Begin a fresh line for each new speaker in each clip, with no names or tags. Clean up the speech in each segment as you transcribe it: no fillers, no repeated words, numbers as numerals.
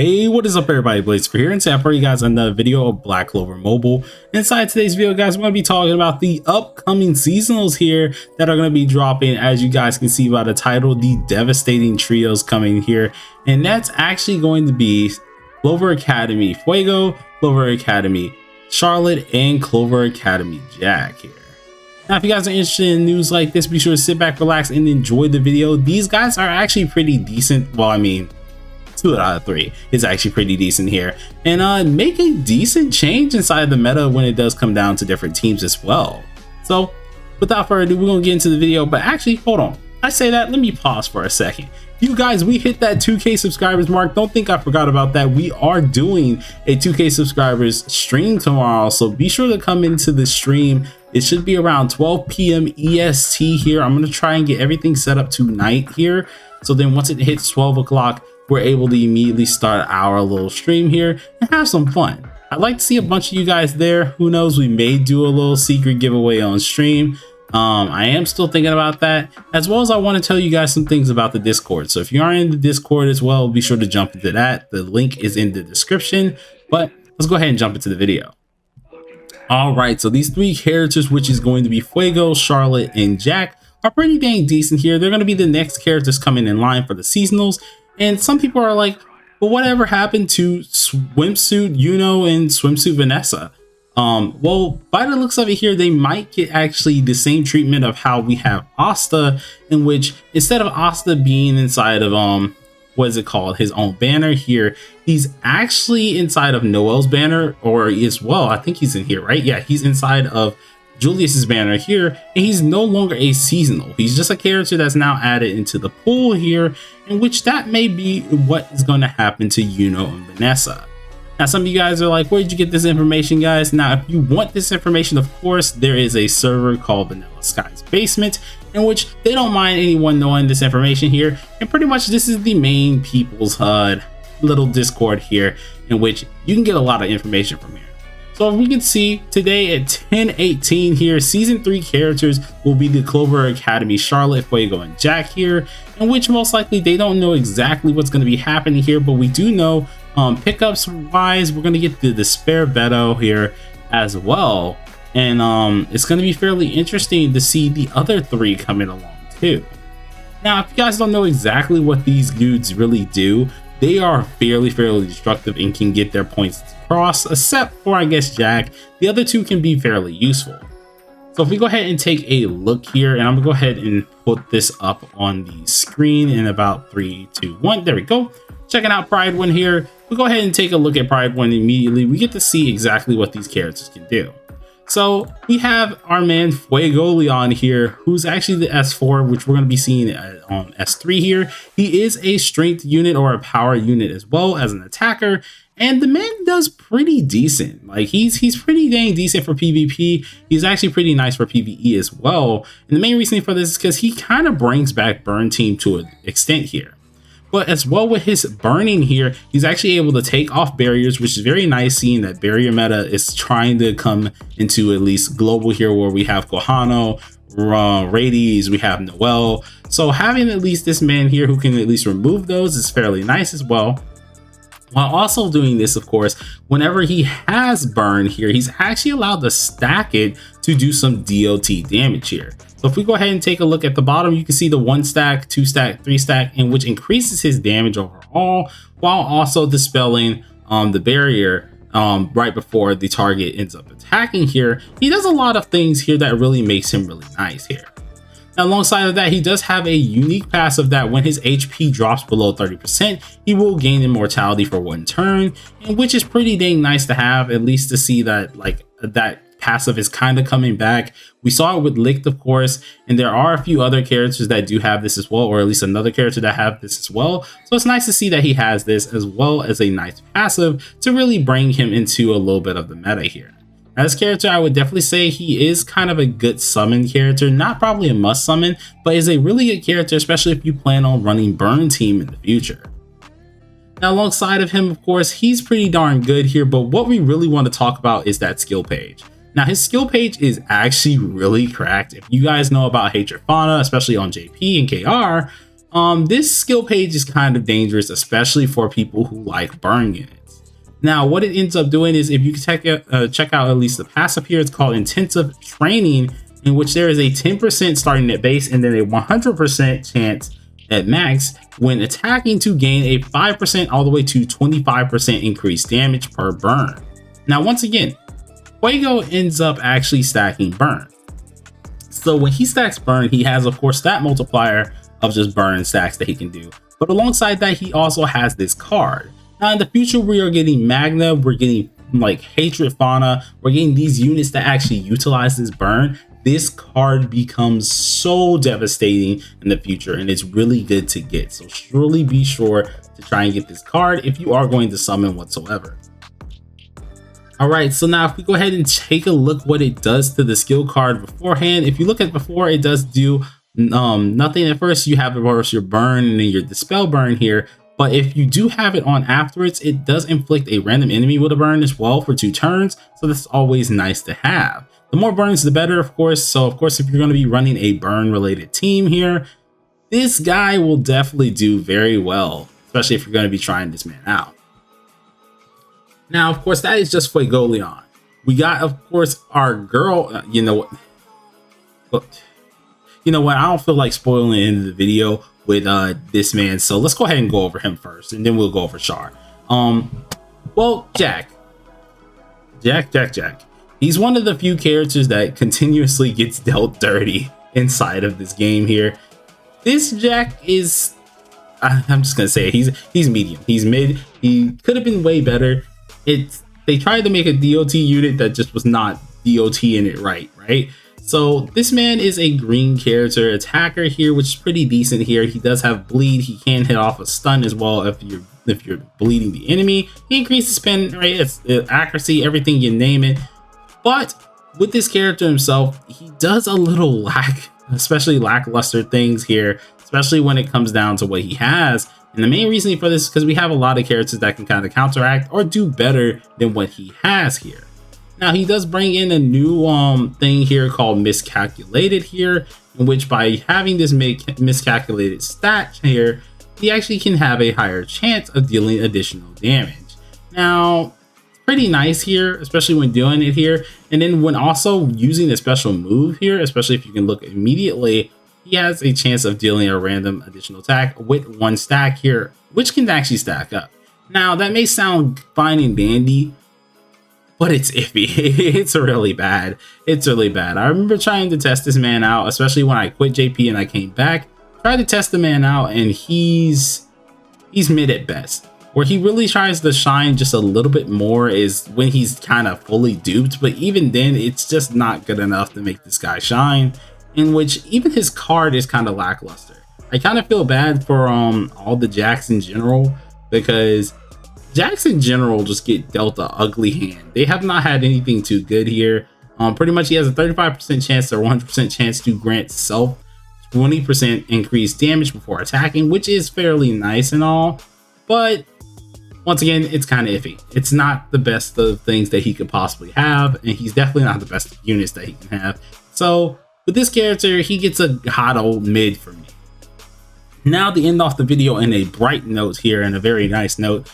Hey, what is up everybody, Bladecifer here, and today for you guys another video of Black Clover Mobile. Inside today's video, guys, we're going to be talking about the upcoming seasonals here that are going to be dropping. As you guys can see by the title, the devastating trios coming here, and that's actually going to be Clover Academy Fuego, Clover Academy Charlotte, and Clover Academy Jack here. Now, if you guys are interested in news like this, be sure to sit back, relax, and enjoy the video. These guys are actually pretty decent. Well, I mean, 2 out of 3 is actually pretty decent here, and make a decent change inside the meta when it does come down to different teams as well. So without further ado, we're gonna get into the video. But actually, hold on, I say that, let me pause for a second. You guys, we hit that 2K subscribers mark. Don't think I forgot about that. We are doing a 2K subscribers stream tomorrow, so be sure to come into the stream. It should be around 12 p.m. EST here. I'm gonna try and get everything set up tonight here, so then once it hits 12 o'clock, we're able to immediately start our little stream here and have some fun. I'd like to see a bunch of you guys there. Who knows, we may do a little secret giveaway on stream. I am still thinking about that, as well as I want to tell you guys some things about the Discord. So if you are in the Discord as well, be sure to jump into that. The link is in the description, but let's go ahead and jump into the video. All right, so these 3 characters, which is going to be Fuego, Charlotte, and Jack, are pretty dang decent here. They're going to be the next characters coming in line for the seasonals. And some people are like, well, whatever happened to Swimsuit Yuno and Swimsuit Vanessa? Well, by the looks of it here, they might get actually the same treatment of how we have Asta, in which instead of Asta being inside of what is it called, his own banner here, he's actually inside of Noel's banner, or as well, I think he's in here, right? Yeah, he's inside of Julius's banner here, and he's no longer a seasonal. He's just a character that's now added into the pool here, in which that may be what is going to happen to Yuno and Vanessa. Now, some of you guys are like, where did you get this information, guys? Now, if you want this information, of course, there is a server called Vanilla Sky's Basement, in which they don't mind anyone knowing this information here. And pretty much this is the main people's little Discord here, in which you can get a lot of information from here. So we can see today at 10:18 here, season 3 characters will be the Clover Academy Charlotte, Fuego, and Jack here, in which most likely they don't know exactly what's going to be happening here, but we do know pickups wise, we're going to get the Despair Beto here as well, and it's going to be fairly interesting to see the other 3 coming along too. Now, if you guys don't know exactly what these dudes really do, they are fairly destructive and can get their points across, except for, I guess, Jack. The other 2 can be fairly useful. So if we go ahead and take a look here, and I'm gonna go ahead and put this up on the screen in about 3, 2, 1. There we go. Checking out Pride 1 here. We'll go ahead and take a look at Pride 1 immediately. We get to see exactly what these characters can do. So we have our man Fuego Leon here, who's actually the S4, which we're going to be seeing on S3 here. He is a strength unit or a power unit as well as an attacker, and the man does pretty decent. Like he's pretty dang decent for PvP. He's actually pretty nice for PvE as well. And the main reason for this is because he kind of brings back Burn Team to an extent here. But as well with his burning here, he's actually able to take off barriers, which is very nice, seeing that barrier meta is trying to come into at least global here, where we have Kohano, Rades, we have Noel. So having at least this man here who can at least remove those is fairly nice as well. While also doing this, of course, whenever he has burn here, he's actually allowed to stack it to do some DOT damage here. So if we go ahead and take a look at the bottom, you can see the 1 stack, 2 stack, 3 stack, in which increases his damage overall, while also dispelling the barrier right before the target ends up attacking here. He does a lot of things here that really makes him really nice here. Now, alongside of that, he does have a unique passive that when his HP drops below 30%, he will gain immortality for 1 turn, and which is pretty dang nice to have, at least to see that like that passive is kind of coming back. We saw it with Licht, of course, and there are a few other characters that do have this as well, or at least another character that have this as well. So it's nice to see that he has this as well as a nice passive to really bring him into a little bit of the meta here. Now, this character, I would definitely say he is kind of a good summon character, not probably a must summon, but is a really good character, especially if you plan on running Burn Team in the future. Now, alongside of him, of course, he's pretty darn good here, but what we really want to talk about is that skill page. Now, his skill page is actually really cracked. If you guys know about Hatred Fauna, especially on JP and KR, This skill page is kind of dangerous, especially for people who like burn units. Now, what it ends up doing is, if you check out at least the passive here, it's called Intensive Training, in which there is a 10% starting at base and then a 100% chance at max when attacking to gain a 5% all the way to 25% increased damage per burn. Now, once again, Fugo ends up actually stacking burn. So when he stacks burn, he has, of course, that multiplier of just burn stacks that he can do. But alongside that, he also has this card. Now in the future, we are getting Magna, we're getting like Hatred Fauna, we're getting these units that actually utilize this burn. This card becomes so devastating in the future, and it's really good to get. So surely be sure to try and get this card if you are going to summon whatsoever. Alright, so now if we go ahead and take a look what it does to the skill card beforehand. If you look at before, it does do nothing at first. You have, of course, your burn and then your dispel burn here. But if you do have it on afterwards, it does inflict a random enemy with a burn as well for 2 turns. So that's always nice to have. The more burns, the better, of course. So, of course, if you're going to be running a burn-related team here, this guy will definitely do very well, especially if you're going to be trying this man out. Now, of course, that is just Fuego. We got, of course, our girl. You know what? I don't feel like spoiling the end of the video with this man, so let's go ahead and go over him first, and then we'll go over Char. Well, Jack. He's one of the few characters that continuously gets dealt dirty inside of this game here. This Jack is, I'm just gonna say it, he's medium. He's mid. He could have been way better. They tried to make a DOT unit that just was not DOT in it right? So this man is a green character attacker here, which is pretty decent here. He does have bleed. He can hit off a stun as well if you're bleeding the enemy. He increases spin rate, accuracy, everything, you name it. But with this character himself, he does a little lackluster things here, especially when it comes down to what he has. And the main reason for this is because we have a lot of characters that can kind of counteract or do better than what he has here. Now, he does bring in a new thing here called Miscalculated here, in which by having this miscalculated stat here, he actually can have a higher chance of dealing additional damage. Now, pretty nice here, especially when doing it here. And then when also using a special move here, especially if you can look immediately, he has a chance of dealing a random additional attack with 1 stack here, which can actually stack up. Now, that may sound fine and dandy, but it's iffy. It's really bad. I remember trying to test this man out, especially when I quit JP and I came back. Tried to test the man out, and he's mid at best. Where he really tries to shine just a little bit more is when he's kind of fully duped, but even then, it's just not good enough to make this guy shine, in which even his card is kind of lackluster. I kind of feel bad for all the Jacks in general, because Jacks in general just get dealt an ugly hand. They have not had anything too good here. Pretty much he has a 35% chance or 100% chance to grant self 20% increased damage before attacking, which is fairly nice and all, but once again, it's kind of iffy. It's not the best of things that he could possibly have, and he's definitely not the best of units that he can have. So with this character, he gets a hot old mid for me. Now, to end off the video in a bright note here, and a very nice note,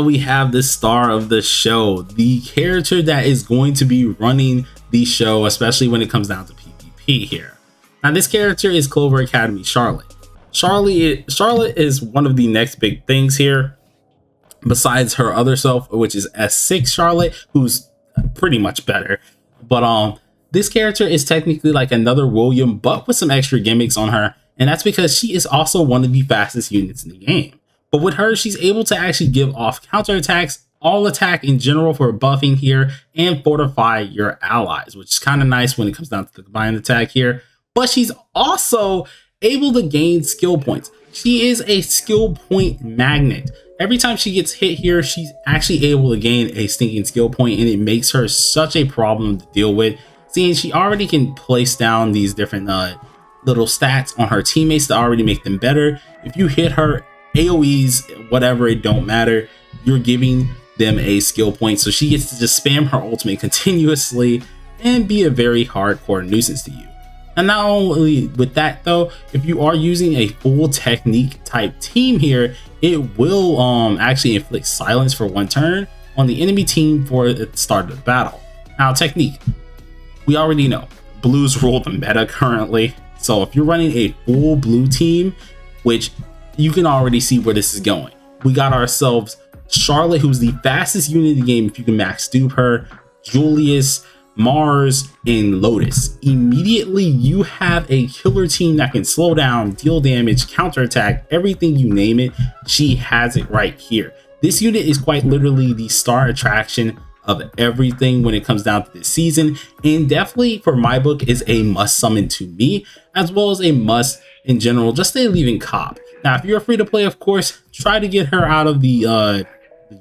we have the star of the show, the character that is going to be running the show, especially when it comes down to PvP here. Now, this character is Clover Academy Charlotte. Charlotte is one of the next big things here, besides her other self, which is S6 Charlotte, who's pretty much better. But this character is technically like another William, but with some extra gimmicks on her, and that's because she is also one of the fastest units in the game. But with her, she's able to actually give off counterattacks, all attack in general for buffing here, and fortify your allies, which is kind of nice when it comes down to the combined attack here. But she's also able to gain skill points. She is a skill point magnet. Every time she gets hit here, she's actually able to gain a stinking skill point, and it makes her such a problem to deal with, seeing she already can place down these different little stats on her teammates to already make them better. If you hit her, AoEs, whatever, it don't matter, you're giving them a skill point, so she gets to just spam her ultimate continuously and be a very hardcore nuisance to you. And not only with that though, if you are using a full technique type team here, it will actually inflict silence for 1 turn on the enemy team for the start of the battle. Now technique, we already know blues rule the meta currently. So if you're running a full blue team, which you can already see where this is going, we got ourselves Charlotte, who's the fastest unit in the game if you can max dupe her, Julius, Mars, and Lotus. Immediately you have a killer team that can slow down, deal damage, counterattack, everything you name it. She has it right here. This unit is quite literally the star attraction of everything when it comes down to this season, and definitely for my book is a must summon to me, as well as a must in general, just a leaving cop. Now if you're free to play, of course, try to get her out of the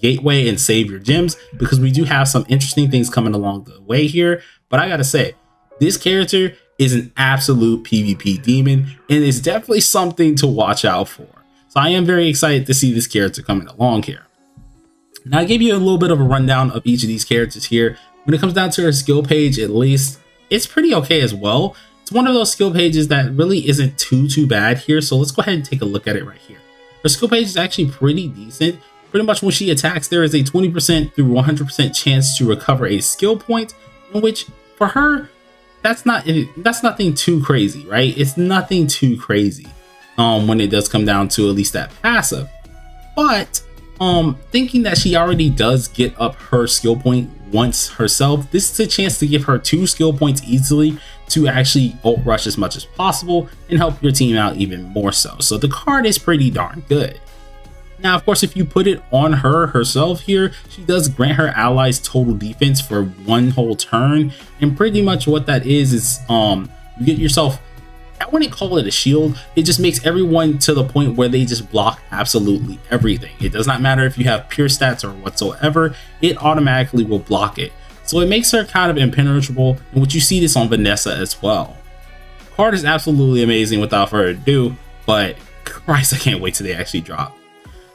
gateway and save your gems, because we do have some interesting things coming along the way here. But I gotta say, this character is an absolute PvP demon, and it's definitely something to watch out for. So I am very excited to see this character coming along here. Now I gave you a little bit of a rundown of each of these characters here. When it comes down to her skill page, at least it's pretty okay as well. It's one of those skill pages that really isn't too bad here. So let's go ahead and take a look at it right here. Her skill page is actually pretty decent. Pretty much when she attacks, there is a 20% through 100% chance to recover a skill point, in which for her, that's nothing too crazy, right? It's nothing too crazy when it does come down to at least that passive. But thinking that she already does get up her skill point once herself, this is a chance to give her 2 skill points easily to actually ult rush as much as possible and help your team out even more so. So the card is pretty darn good. Now, of course, if you put it on her herself here, she does grant her allies total defense for 1 whole turn. And pretty much what that is you get yourself, I wouldn't call it a shield. It just makes everyone to the point where they just block absolutely everything. It does not matter if you have pure stats or whatsoever, it automatically will block it. So it makes her kind of impenetrable, and what you see this on Vanessa as well. The card is absolutely amazing without further ado, but Christ, I can't wait till they actually drop.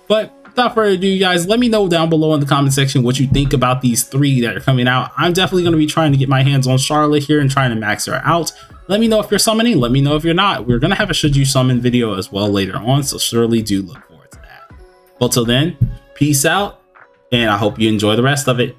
But without further ado, you guys, let me know down below in the comment section what you think about these 3 that are coming out. I'm definitely going to be trying to get my hands on Charlotte here and trying to max her out. Let me know if you're summoning. Let me know if you're not. We're going to have a should you summon video as well later on, so surely do look forward to that. Well, till then, peace out, and I hope you enjoy the rest of it.